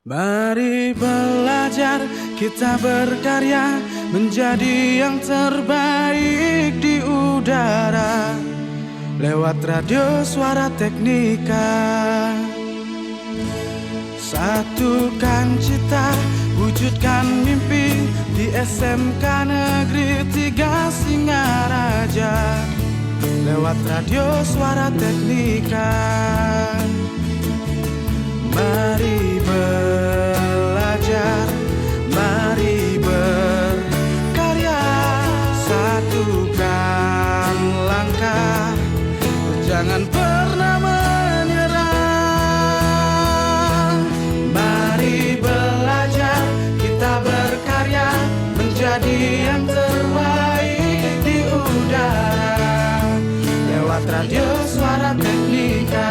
Mari belajar, kita berkarya menjadi yang terbaik di udara. Lewat radio Suara Teknika. Satukan cita, wujudkan mimpi di SMK Negeri 3 Singaraja. Lewat radio Suara Teknika. Mari belajar, mari berkarya, satukan langkah, jangan pernah menyerah. Mari belajar, kita berkarya menjadi yang terbaik di udara. Lewat radio Suara Teknika.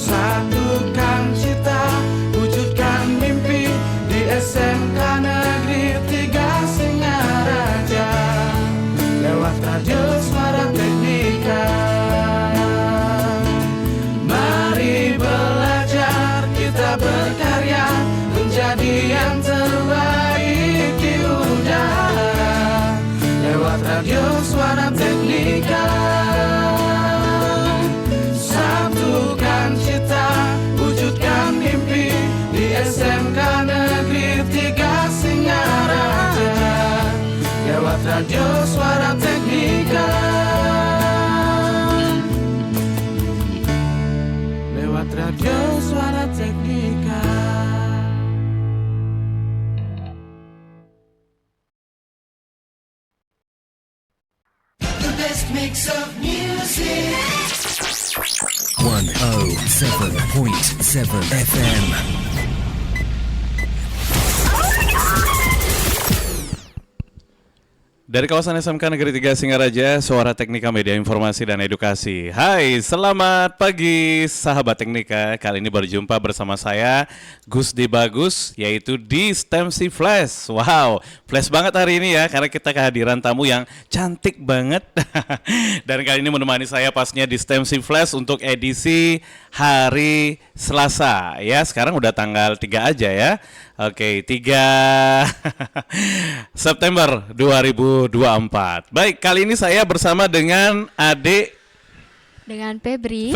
Satukan cita, wujudkan mimpi di SMK Negeri 3 Singaraja. Lewat radio Suara Teknika. Mari belajar, kita berkarya menjadi yang terbaik di udara. Lewat radio Suara Teknika. Satukan cita, wujudkan mimpi di SMK Negeri 3 Singaraja. Lewat radio Suara Teknika. Lewat radio Suara Teknika. The best mix of music. 107.7 FM. Dari kawasan SMK Negeri 3 Singaraja, Suara Teknika Media Informasi dan Edukasi. Hai, selamat pagi sahabat Teknika. Kali ini berjumpa bersama saya, Gusdi Bagus, yaitu di STEMC Flash. Wow, flash banget hari ini ya, karena kita kehadiran tamu yang cantik banget. Dan kali ini menemani saya pasnya di STEMC Flash untuk edisi hari Selasa. Ya, sekarang udah tanggal 3 aja ya. Oke, 3 September 2024. Baik, kali ini saya bersama dengan adik dengan Febri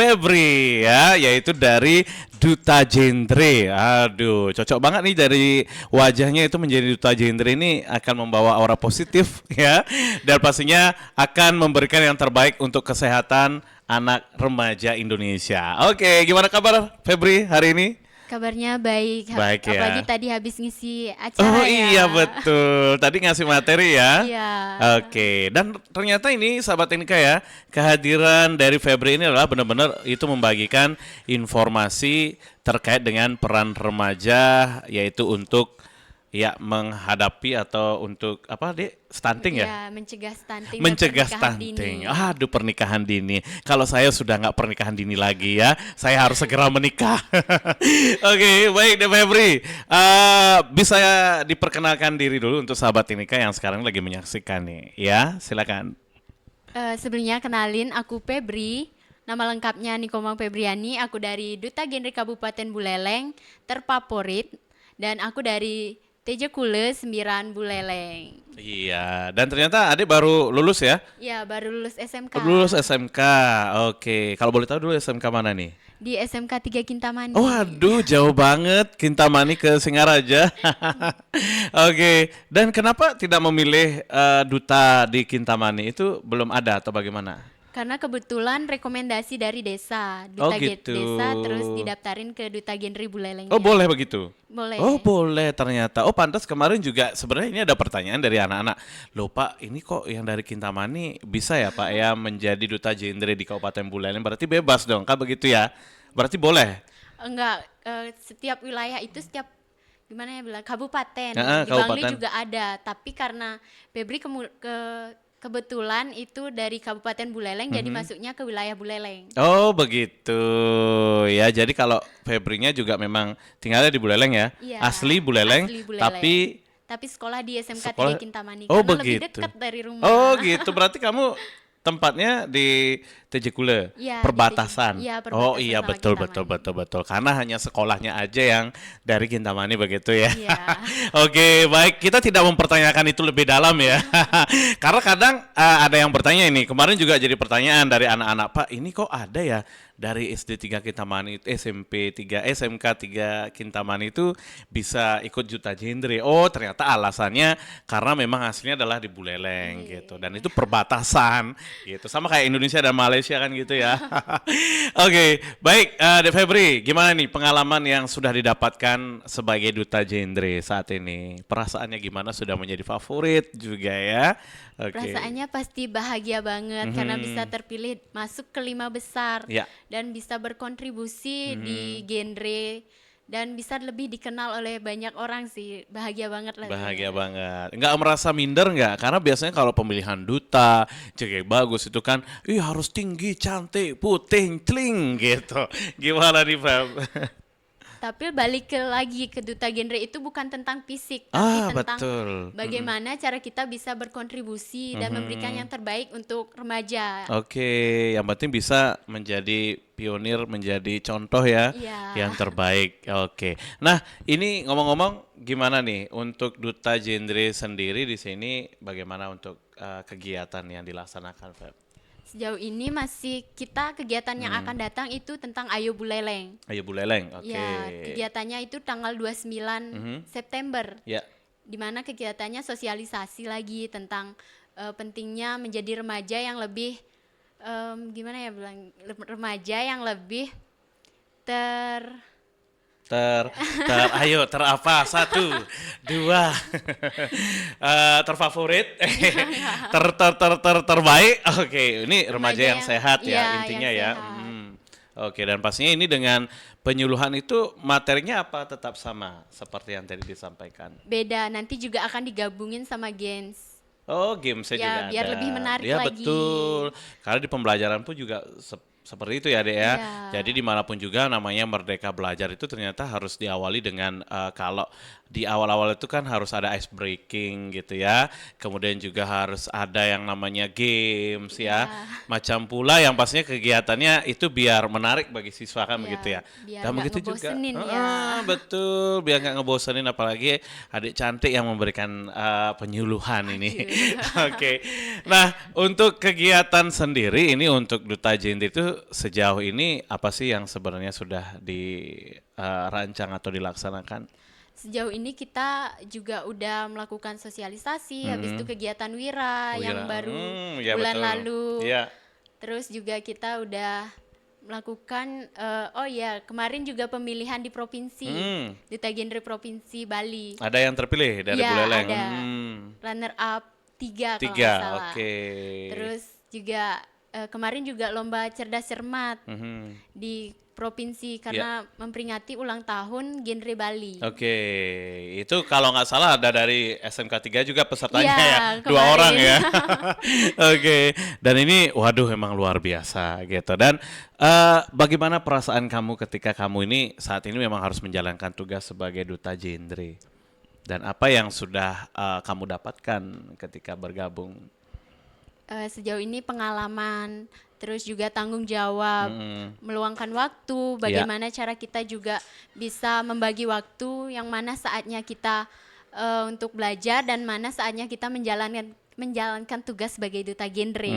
ya, yaitu dari Duta Genre. Aduh, cocok banget nih dari wajahnya itu menjadi Duta Genre ini akan membawa aura positif ya. Dan pastinya akan memberikan yang terbaik untuk kesehatan anak remaja Indonesia. Oke, gimana kabar Febri hari ini? kabarnya baik, Baik ya. apalagi tadi habis ngisi acara Oh ya. iya betul, tadi ngasih materi ya. Iya. Oke, dan ternyata ini sahabat Teknika ya, kehadiran dari Febri ini adalah benar-benar itu membagikan informasi terkait dengan peran remaja, yaitu untuk ya menghadapi atau untuk apa stunting ya? Iya, mencegah stunting. Mencegah dan pernikahan stunting. dini. Aduh, pernikahan dini. Kalau saya sudah nggak pernikahan dini lagi ya, saya harus segera menikah. Oke, baik deh Febri. Bisa diperkenalkan diri dulu untuk sahabat Teknika yang sekarang lagi menyaksikan nih. Ya, silakan. Sebelumnya kenalin, aku Febri. Nama lengkapnya Nikomang Febriani. Aku dari Duta Genre Kabupaten Buleleng, terfavorit. Dan aku dari TJ Kule 9 Buleleng. Iya, dan ternyata adik baru lulus ya? Iya, baru lulus SMK. Lulus SMK. Oke, kalau boleh tahu dulu SMK mana nih? Di SMK 3 Kintamani. Oh aduh, jauh banget Kintamani ke Singaraja. Oke, dan kenapa tidak memilih duta di Kintamani? Itu belum ada atau bagaimana? Karena kebetulan rekomendasi dari desa, Oh, Duta gitu. Desa, terus didaftarin ke Duta Genre Buleleng. Oh boleh begitu? Boleh. Oh boleh ternyata. Oh pantas kemarin juga sebenarnya ini ada pertanyaan dari anak-anak. Loh Pak, ini kok yang dari Kintamani bisa ya Pak ya menjadi Duta Genre di Kabupaten Buleleng? Berarti bebas dong, kan begitu ya? Berarti boleh? Enggak, setiap wilayah itu setiap gimana ya bilang kabupaten. Ya, Di Bangli kabupaten. juga ada, tapi karena Febri kebetulan itu dari Kabupaten Buleleng, jadi masuknya ke wilayah Buleleng. Oh begitu ya. Jadi kalau Febrinya juga memang tinggalnya di Buleleng ya? Iya, Asli Buleleng, asli Buleleng. tapi Tapi sekolah di SMK Sekolah- 3 Kintamani Oh, karena lebih begitu. dekat dari rumah. oh gitu. Berarti kamu tempatnya di TJ Kule, Iya, di perbatasan. TJ, iya, Oh perbatasan iya sama betul Kintamani. betul betul betul. Karena hanya sekolahnya aja yang dari Kintamani begitu ya. Iya. Oke, baik. Kita tidak mempertanyakan itu lebih dalam ya. Karena kadang ada yang bertanya ini. Kemarin juga jadi pertanyaan dari anak-anak, Pak, ini kok ada ya dari SD 3 Kintamani, SMP 3, SMK 3 Kintamani itu bisa ikut Duta Genre. Oh, ternyata alasannya karena memang aslinya adalah di Buleleng gitu. Dan itu perbatasan gitu. Sama kayak Indonesia dan Malaysia kan gitu ya. Oke, baik, Dek Febri, gimana nih pengalaman yang sudah didapatkan sebagai Duta Genre saat ini? Perasaannya gimana, sudah menjadi favorit juga ya? Oke. Perasaannya pasti bahagia banget karena bisa terpilih masuk ke 5 besar Ya. dan bisa berkontribusi di genre dan bisa lebih dikenal oleh banyak orang sih. Bahagia banget lah. Bahagia banget. Nggak merasa minder nggak? Karena biasanya kalau pemilihan duta, cewek bagus itu kan, harus tinggi, cantik, putih, cling gitu. Gimana nih, Feb? Tapi balik lagi ke Duta Genre itu bukan tentang fisik, Ah, tapi tentang betul. bagaimana cara kita bisa berkontribusi dan memberikan yang terbaik untuk remaja. Oke, yang penting bisa menjadi pionir, menjadi contoh ya, Iya. yang terbaik. Oke. Nah, ini ngomong-ngomong gimana nih untuk Duta Genre sendiri di sini, bagaimana untuk kegiatan yang dilaksanakan, Feb? Sejauh ini masih kita kegiatan yang akan datang itu tentang Ayo Buleleng. Ayo Buleleng, oke. Ya, kegiatannya itu tanggal 29 September. Ya, Di mana kegiatannya sosialisasi lagi tentang pentingnya menjadi remaja yang lebih gimana ya bilang, remaja yang lebih ayo apa? 1, 2, terfavorit, terbaik. Oke, ini remaja yang sehat ya iya, intinya yang ya. sehat. Oke, dan pastinya ini dengan penyuluhan itu materinya apa tetap sama seperti yang tadi disampaikan. Beda, nanti juga akan digabungin sama Gens. Oh, gamesnya Ya, juga ada. biar lebih menarik Ya, lagi. betul. Karena di pembelajaran pun juga seperti itu ya, Dek ya. Iya. Jadi dimanapun juga namanya Merdeka Belajar itu ternyata harus diawali dengan kalau di awal-awal itu kan harus ada ice breaking gitu ya. Kemudian juga harus ada yang namanya games ya. Macam pula yang pastinya kegiatannya itu biar menarik bagi siswa kan Iya, begitu ya. biar Dan nggak begitu juga. ngebosenin ya. Betul, biar nggak ngebosenin apalagi adik cantik yang memberikan penyuluhan ini. Oke. Nah, untuk kegiatan sendiri ini untuk Duta Genre itu sejauh ini apa sih yang sebenarnya sudah dirancang atau dilaksanakan? Sejauh ini kita juga udah melakukan sosialisasi, habis itu kegiatan Wira yang Wira. baru Ya bulan betul. lalu. Iya. Terus juga kita udah melakukan oh ya, kemarin juga pemilihan di provinsi, Duta Genre Provinsi Bali. Ada yang terpilih dari Iya, Buleleng. ada. Runner up 3 kalau 3, nggak salah. oke. Terus juga kemarin juga lomba cerdas cermat di provinsi karena memperingati ulang tahun genre Bali. Oke, itu kalau nggak salah ada dari SMK 3 juga pesertanya Iya, ya, 2 kemarin. orang ya. Oke, dan ini waduh emang luar biasa gitu. Dan bagaimana perasaan kamu ketika kamu ini saat ini memang harus menjalankan tugas sebagai Duta Genre? Dan apa yang sudah kamu dapatkan ketika bergabung? Sejauh ini pengalaman, terus juga tanggung jawab, meluangkan waktu, bagaimana cara kita juga bisa membagi waktu yang mana saatnya kita untuk belajar dan mana saatnya kita menjalankan tugas sebagai Duta Genre.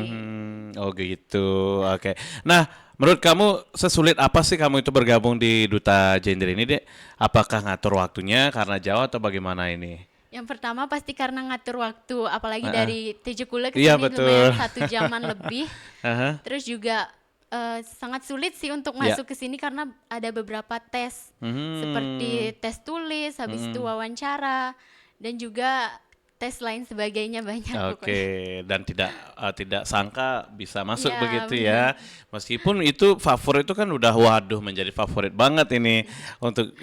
Oh gitu, oke. Nah, menurut kamu sesulit apa sih kamu itu bergabung di Duta Genre ini, Dek? Apakah ngatur waktunya karena jauh atau bagaimana ini? Yang pertama pasti karena ngatur waktu, apalagi dari Tejukule ke Iya, sini betul. lumayan 1 jaman lebih. Aha. Terus juga sangat sulit sih untuk Ya. masuk ke sini karena ada beberapa tes seperti tes tulis, habis itu wawancara dan juga tes lain sebagainya banyak Oke, pokoknya. dan tidak sangka bisa masuk Iya, begitu benar. ya. Meskipun itu favorit itu kan udah waduh menjadi favorit banget ini untuk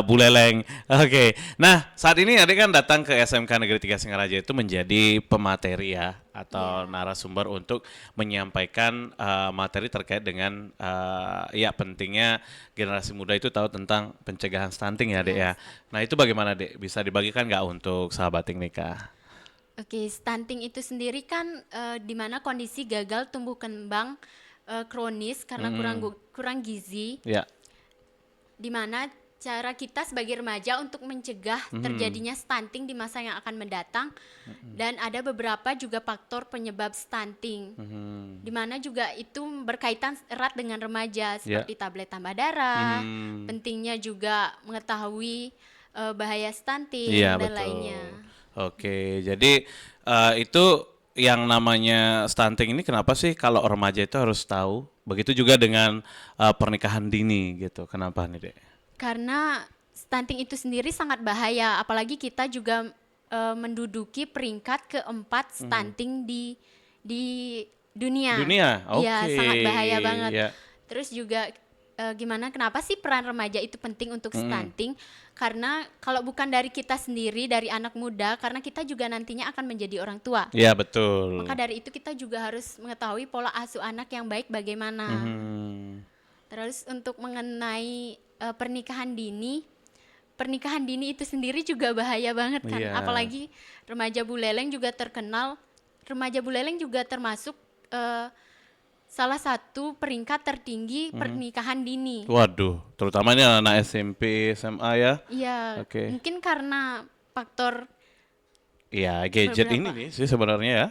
Buleleng. Oke. Nah, saat ini adik kan datang ke SMK Negeri 3 Singaraja itu menjadi pemateri ya atau narasumber untuk menyampaikan materi terkait dengan ya pentingnya generasi muda itu tahu tentang pencegahan stunting ya, Dek ya. Nah, itu bagaimana, Dek? Bisa dibagikan nggak untuk sahabat Teknika? Oke, stunting itu sendiri kan di mana kondisi gagal tumbuh kembang kronis karena kurang gizi, Ya. di mana cara kita sebagai remaja untuk mencegah terjadinya stunting di masa yang akan mendatang, dan ada beberapa juga faktor penyebab stunting, di mana juga itu berkaitan erat dengan remaja seperti tablet tambah darah, pentingnya juga mengetahui bahaya stunting Iya, dan betul. lainnya. Oke, jadi itu yang namanya stunting ini kenapa sih kalau remaja itu harus tahu? Begitu juga dengan pernikahan dini gitu. Kenapa nih, Dek? Karena stunting itu sendiri sangat bahaya, apalagi kita juga menduduki peringkat keempat stunting di dunia. Dunia? Iya, Oke, sangat bahaya banget. ya. Terus juga kenapa sih peran remaja itu penting untuk stunting? Karena kalau bukan dari kita sendiri, dari anak muda, karena kita juga nantinya akan menjadi orang tua. Iya, betul. Maka dari itu kita juga harus mengetahui pola asuh anak yang baik bagaimana. Terus untuk mengenai pernikahan dini itu sendiri juga bahaya banget kan. Iya. Apalagi remaja buleleng juga terkenal. Remaja buleleng juga termasuk salah satu peringkat tertinggi pernikahan dini. Waduh, terutama ini anak SMP, SMA ya. Iya, Oke. mungkin karena faktor Iya, gadget ini Beberapa. nih sih sebenarnya ya.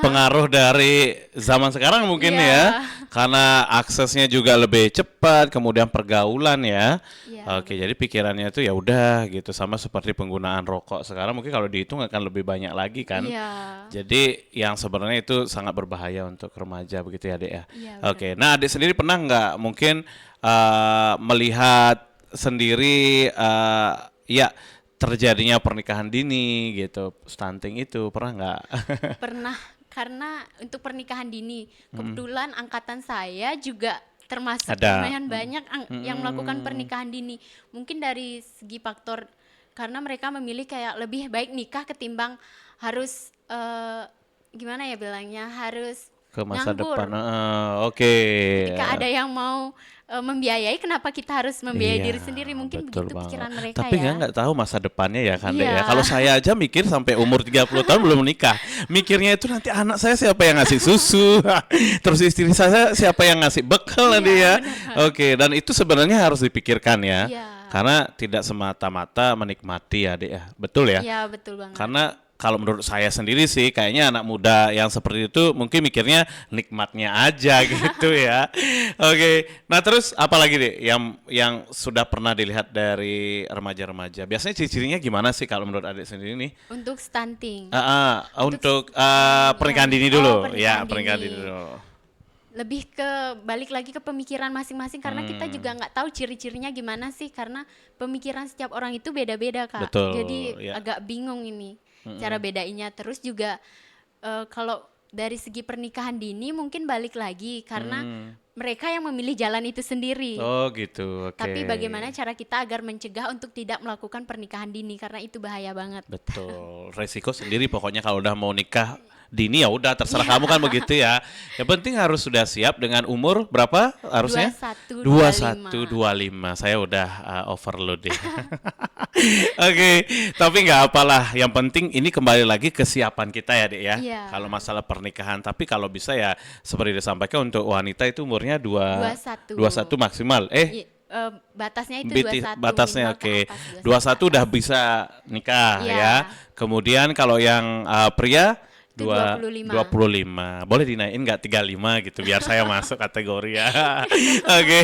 Pengaruh dari zaman sekarang mungkin Iya. ya. Karena aksesnya juga lebih cepat, kemudian pergaulan ya. Iya, Oke, jadi pikirannya itu ya udah gitu, sama seperti penggunaan rokok sekarang mungkin kalau dihitung akan lebih banyak lagi kan. Iya. Jadi yang sebenarnya itu sangat berbahaya untuk remaja begitu ya, Dek ya. Iya, Oke, nah Adik sendiri pernah nggak mungkin melihat sendiri ya terjadinya pernikahan dini gitu, stunting itu pernah nggak? Pernah, karena untuk pernikahan dini kebetulan angkatan saya juga termasuk Ada. lumayan banyak yang melakukan pernikahan dini. Mungkin dari segi faktor karena mereka memilih kayak lebih baik nikah ketimbang harus gimana ya bilangnya, harus Ke masa nganggur. depan. Oke. Ketika ada yang mau membiayai, kenapa kita harus membiayai Iya, diri sendiri? Mungkin betul begitu banget. pikiran mereka Tapi ya. nggak tahu masa depannya ya kan, Dek ya. Iya. Kalau saya aja mikir sampai umur 30 tahun belum nikah. Mikirnya itu nanti anak saya siapa yang ngasih susu, terus istri saya siapa yang ngasih bekal nanti ya. Oke, dan itu sebenarnya harus dipikirkan ya. Iya. Karena tidak semata-mata menikmati ya, Dek ya. Betul ya? Iya, betul banget. Karena kalau menurut saya sendiri sih kayaknya anak muda yang seperti itu mungkin mikirnya nikmatnya aja gitu ya. Oke. Nah, terus apa lagi deh yang sudah pernah dilihat dari remaja-remaja? Biasanya ciri-cirinya gimana sih kalau menurut adik sendiri nih? Untuk stunting. Untuk pernikahan dini dulu. Ya, pernikahan pernikahan dini. dini dulu. Lebih ke balik lagi ke pemikiran masing-masing karena kita juga nggak tahu ciri-cirinya gimana sih, karena pemikiran setiap orang itu beda-beda, Kak. Betul, Jadi ya. agak bingung ini cara bedainya. Terus juga kalau dari segi pernikahan dini mungkin balik lagi karena mereka yang memilih jalan itu sendiri. Oh, gitu. Oke. Tapi bagaimana cara kita agar mencegah untuk tidak melakukan pernikahan dini karena itu bahaya banget. Betul, resiko sendiri pokoknya kalau udah mau nikah dini ya udah terserah kamu kan begitu ya. Yang penting harus sudah siap dengan umur berapa harusnya? 21, 25. Saya udah overload deh. Oke, tapi nggak apalah. Yang penting ini kembali lagi kesiapan kita ya, Dek ya. Iya. Kalau masalah pernikahan, tapi kalau bisa ya seperti disampaikan untuk wanita itu umurnya 21. 21 maksimal. Batasnya itu BT 21. batasnya minimal ke oke. atas, 21 udah bisa nikah Iya. ya. Kemudian kalau yang pria Itu 25. 25. Boleh dinaikin nggak 35 gitu biar saya masuk kategori ya. Oke.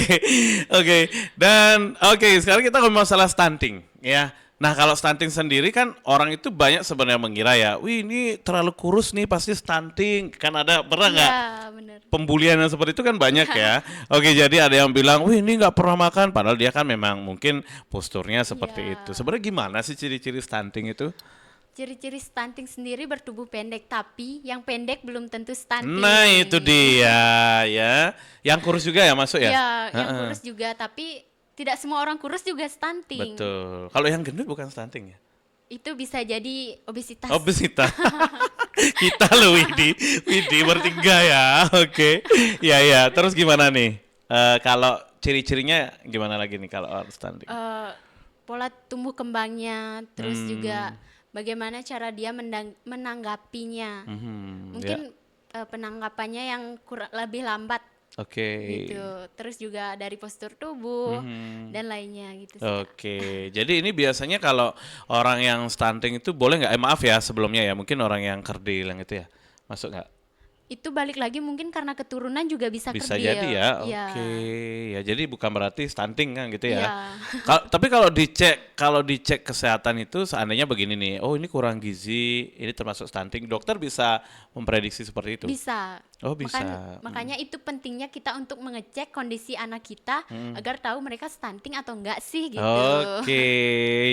Oke. Dan sekarang kita ngomong masalah stunting ya. Nah, kalau stunting sendiri kan orang itu banyak sebenarnya mengira ya, wih ini terlalu kurus nih pasti stunting. Kan ada pernah nggak? Iya, benar. Pembulian yang seperti itu kan banyak ya. Oke, jadi ada yang bilang, wih ini nggak pernah makan, padahal dia kan memang mungkin posturnya seperti Iya. itu. Sebenarnya gimana sih ciri-ciri stunting itu? Ciri-ciri stunting sendiri bertubuh pendek, tapi yang pendek belum tentu stunting. Nah itu dia ya. Yang kurus juga ya masuk ya? Iya, yang Heeh. kurus juga, tapi tidak semua orang kurus juga stunting. Betul. Kalau yang gendut bukan stunting ya? Itu bisa jadi obesitas. Obesitas. Kita loh Widi bertiga ya. Oke. Ya. Terus gimana nih? Kalau ciri-cirinya gimana lagi nih kalau orang stunting? Pola tumbuh kembangnya, terus juga bagaimana cara dia menanggapinya. Mungkin penanggapannya yang lebih lambat Oke. gitu. Terus juga dari postur tubuh dan lainnya gitu sih, Kak. Oke, jadi ini biasanya kalau orang yang stunting itu boleh nggak? Maaf ya sebelumnya ya, mungkin orang yang kerdil yang itu ya, masuk nggak? Itu balik lagi mungkin karena keturunan juga bisa Bisa kerdil. jadi ya, Iya. oke. Ya jadi bukan berarti stunting kan gitu ya. Iya. Tapi kalau dicek kesehatan itu seandainya begini nih, oh ini kurang gizi, ini termasuk stunting, dokter bisa memprediksi seperti itu? Bisa. Oh bisa. Makanya itu pentingnya kita untuk mengecek kondisi anak kita agar tahu mereka stunting atau enggak sih gitu. Oke,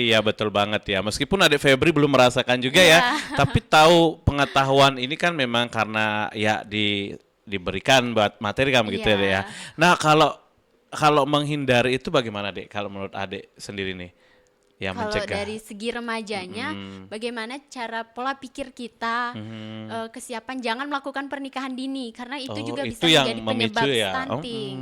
ya betul banget ya. Meskipun adik Febri belum merasakan juga ya, tapi tahu pengetahuan ini kan memang karena ya diberikan buat materi kan begitu ya, Dek ya. Iya. Nah, kalau menghindari itu bagaimana, Dek? Kalau menurut adik sendiri nih yang Kalau mencegah. dari segi remajanya, bagaimana cara pola pikir kita, kesiapan jangan melakukan pernikahan dini karena itu juga bisa itu yang menjadi penyebab memicu ya? stunting.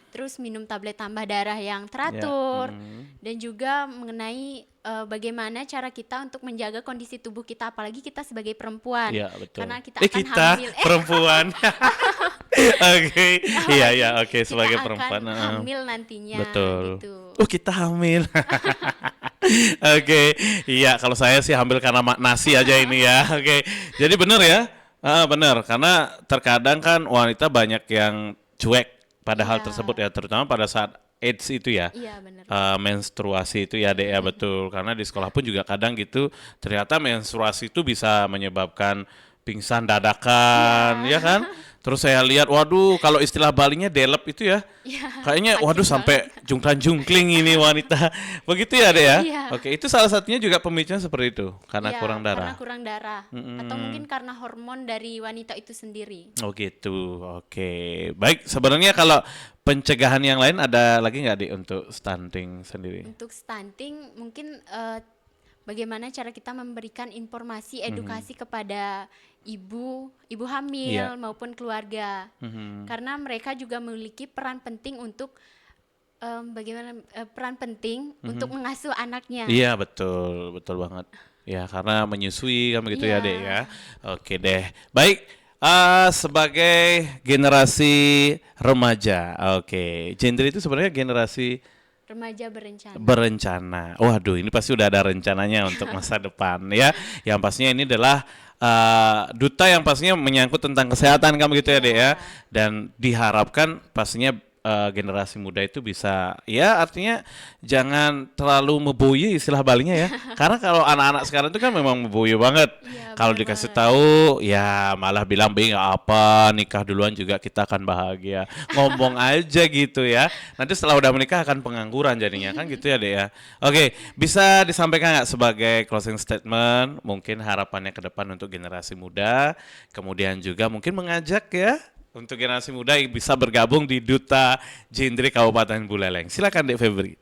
Terus minum tablet tambah darah yang teratur dan juga mengenai bagaimana cara kita untuk menjaga kondisi tubuh kita, apalagi kita sebagai perempuan. Iya, betul. Karena kita akan Kita hamil. perempuan. Oke. Iya, oke sebagai Kita perempuan. akan hamil nantinya. Betul. Gitu. Oh, kita hamil. Oke, iya kalau saya sih hamil karena nasi aja ini ya. Oke, jadi benar ya, benar karena terkadang kan wanita banyak yang cuek pada hal Iya. tersebut ya, terutama pada saat AIDS itu ya, Iya benar. menstruasi itu ya Dek ya betul. Karena di sekolah pun juga kadang gitu, ternyata menstruasi itu bisa menyebabkan pingsan dadakan, ya kan? Terus saya lihat, waduh, kalau istilah Balinya delep itu ya, kayaknya, waduh, sampai jungklang-jungkling ini wanita, begitu ya, Dek ya? Iya. Oke, itu salah satunya juga pemicunya seperti itu, karena Iya, kurang darah. Karena kurang darah. Atau mungkin karena hormon dari wanita itu sendiri. Oh gitu, oke. Baik, sebenarnya kalau pencegahan yang lain ada lagi nggak, Dik, untuk stunting sendiri? Untuk stunting mungkin bagaimana cara kita memberikan informasi edukasi kepada ibu hamil Iya. maupun keluarga. Karena mereka juga memiliki peran penting untuk peran penting untuk mengasuh anaknya. Iya betul, betul banget. Ya karena menyusui kan begitu ya Iya. Dek ya. Oke deh. Baik, sebagai generasi remaja, oke. Gender itu sebenarnya generasi Remaja berencana. berencana. Waduh, ini pasti udah ada rencananya untuk masa depan ya. Yang pastinya ini adalah duta yang pastinya menyangkut tentang kesehatan kan begitu ya Dek ya. Dan diharapkan pastinya generasi muda itu bisa ya artinya jangan terlalu meboye istilah Balinya ya. Karena kalau anak-anak sekarang itu kan memang meboye banget. Iya, Kalau benar dikasih tahu ya malah bilang nggak apa, nikah duluan juga kita akan bahagia. Ngomong aja gitu ya. Nanti setelah udah menikah akan pengangguran jadinya kan gitu ya Dek ya. Oke, bisa disampaikan nggak sebagai closing statement mungkin harapannya ke depan untuk generasi muda, kemudian juga mungkin mengajak ya untuk generasi muda yang bisa bergabung di Duta Gender Kabupaten Buleleng. Silakan Dek Febri.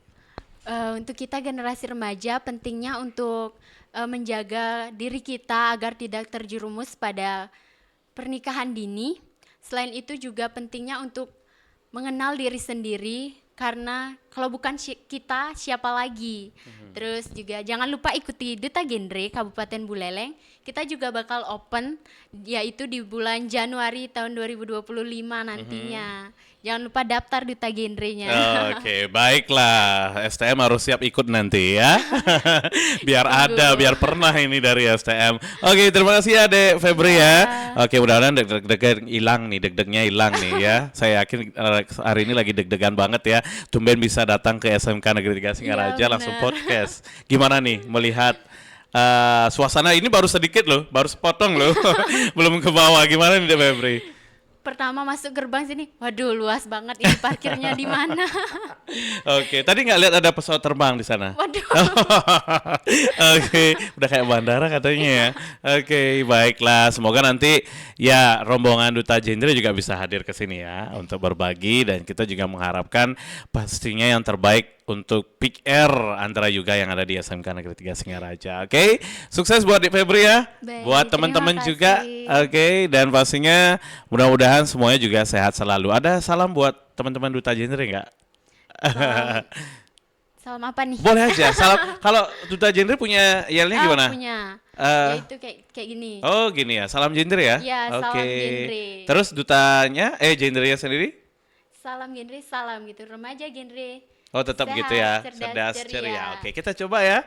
Untuk kita generasi remaja pentingnya untuk menjaga diri kita agar tidak terjerumus pada pernikahan dini. Selain itu juga pentingnya untuk mengenal diri sendiri karena kalau bukan kita siapa lagi. Terus juga jangan lupa ikuti Duta Genre Kabupaten Buleleng. Kita juga bakal open yaitu di bulan Januari tahun 2025 nantinya. Jangan lupa daftar Duta Genre-nya. Oke, baiklah. STM harus siap ikut nanti ya. Biar ada, biar pernah ini dari STM. Oke, terima kasih ya Dek Febri ya. Oke, mudah-mudahan deg-degan hilang nih, deg-degnya hilang nih ya. Saya yakin hari ini lagi deg-degan banget ya. Tumben bisa datang ke SMK Negeri 3 Singaraja Iya, langsung benar. podcast. Gimana nih melihat suasana ini baru sedikit loh, baru sepotong loh. Belum ke bawah. Gimana nih Dek Febri? Pertama masuk gerbang sini, waduh luas banget ini parkirnya di mana? Oke, tadi nggak lihat ada pesawat terbang di sana? Waduh. Oke, udah kayak bandara katanya ya. Oke, baiklah. Semoga nanti ya rombongan Duta Gender juga bisa hadir ke sini ya untuk berbagi dan kita juga mengharapkan pastinya yang terbaik untuk Peak Air Antara Yuga yang ada di SMK Negeri 3 Singaraja. Oke, sukses buat Dik Febri ya. Baik, Buat teman-teman terima juga. kasih. Oke, dan pastinya mudah-mudahan semuanya juga sehat selalu. Ada salam buat teman-teman Duta Gender enggak? Salam apa nih? Boleh aja. Salam. Kalau Duta Genre punya yelnya gimana? Punya. Eh, Yaitu kayak gini. Oh gini ya, salam genre ya? Iya, salam genre. Terus dutanya, genrenya sendiri? Salam genre, salam gitu. Remaja genre. Oh tetap Sehat, gitu ya, cerdas, ceria. Oke, kita coba ya.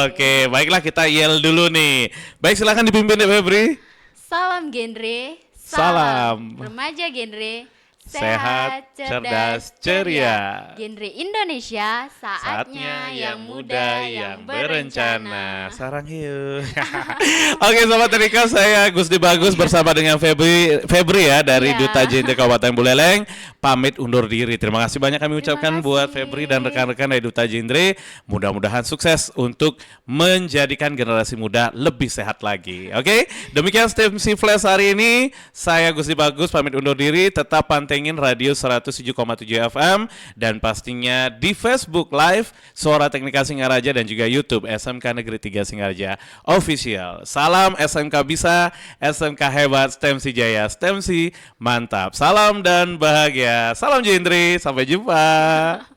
Oke, baiklah kita yel dulu nih. Baik, silakan dipimpin ya Febri. Salam genre, Salam. Remaja genre, Sehat, cerdas, ceria. Genre Indonesia, saatnya yang muda yang berencana. Sarang hiu. Oke, Sobat Teknika, saya Gusdi Bagus bersama dengan Febri ya dari Iya. Duta Genre Kabupaten Buleleng. Pamit undur diri. Terima kasih banyak kami ucapkan kasih. buat Febri dan rekan-rekan dari Duta Genre. Mudah-mudahan sukses untuk menjadikan generasi muda lebih sehat lagi. Oke, demikian STMC Flash hari ini. Saya Gusdi Bagus pamit undur diri. Tetap pantengin radio 107,7 FM dan pastinya di Facebook Live Suara Teknika Singaraja dan juga YouTube SMK Negeri 3 Singaraja Official. Salam SMK bisa, SMK hebat, STMC Jaya, STMC mantap. Salam dan bahagia. Salam Jendri, sampai jumpa.